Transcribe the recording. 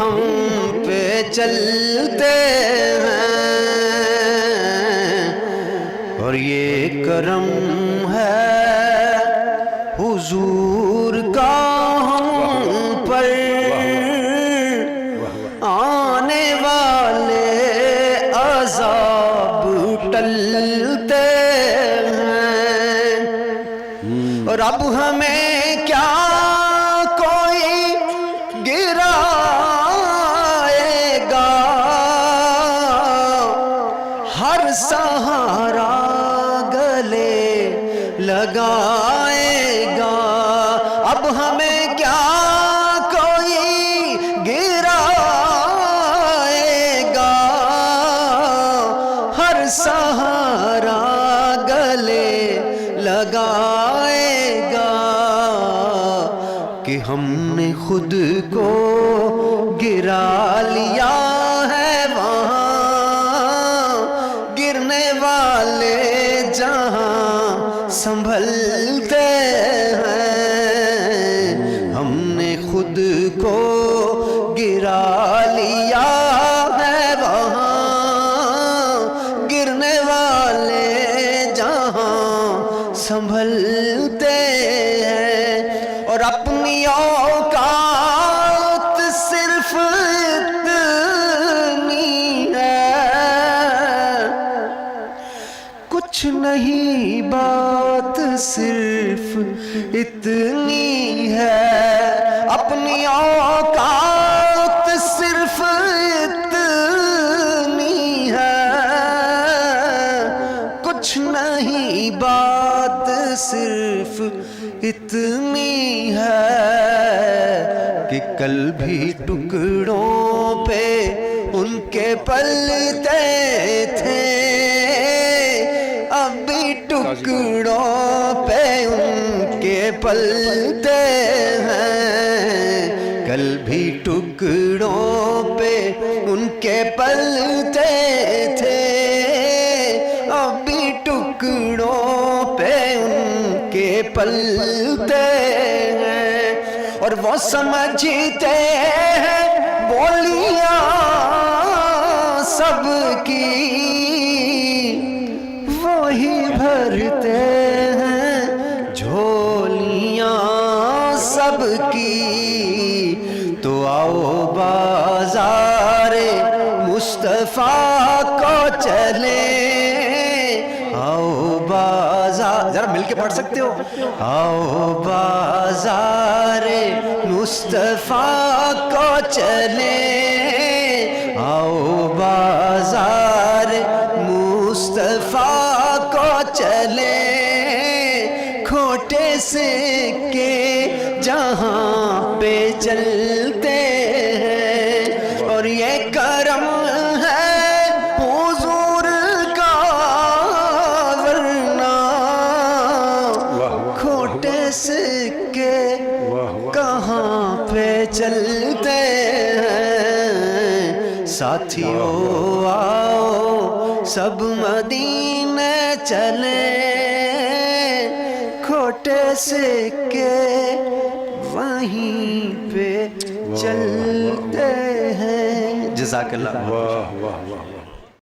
ہم پہ چلتے ہیں، اور یہ کرم ہے حضور کا ہم پر، آنے والے عذاب ٹلتے ہیں، اور اب ہمیں کیا کوئی گرائے گا، ہر سہارا گلے لگائے گا، اب ہمیں کیا کوئی گرائے گا، ہر سہارا گلے لگائے گا، کہ ہم نے خود کو گرا لیا ہے وہاں، گرنے والے جہاں سنبھلتے ہیں، ہم نے خود کو گرا لیا ہے وہاں، گرنے والے جہاں سنبھلتے ہیں، اور اپنی اوقات صرف اتنی ہے، کچھ نہیں بات صرف اتنی ہے، اپنی اوقات صرف اتنی ہے، کچھ نہیں بات صرف اتنی ہے، کہ کل بھی ٹکڑوں پہ ان کے پلتے تھے، اب بھی ٹکڑوں پہ ان کے پلتے ہیں، کل بھی ٹکڑوں پہ ان کے پلتے تھے، اب بھی ٹکڑوں پہ ان کے پلتے ہیں، اور وہ سمجھتے ہیں بولیاں سب کی وہی بھرتے ہیں جھولیاں سب کی، تو آؤ بازار مصطفیٰ کو چلیں، آؤ بازار، ذرا مل کے پڑھ سکتے ہو، آؤ بازار مصطفیٰ کو چلیں، آؤ بازار مصطفیٰ کو چلیں، کھوٹے سکے جہاں پہ چلتے ہیں، اور یہ کرم ہے حضور کا، ورنہ کھوٹے سکے کہاں پہ چلتے ہیں، ساتھیو آؤ سب مدینے چلیں، کھوٹے سکے وہیں پہ چلتے ہیں۔ جزاک اللہ۔ واہ واہ واہ واہ۔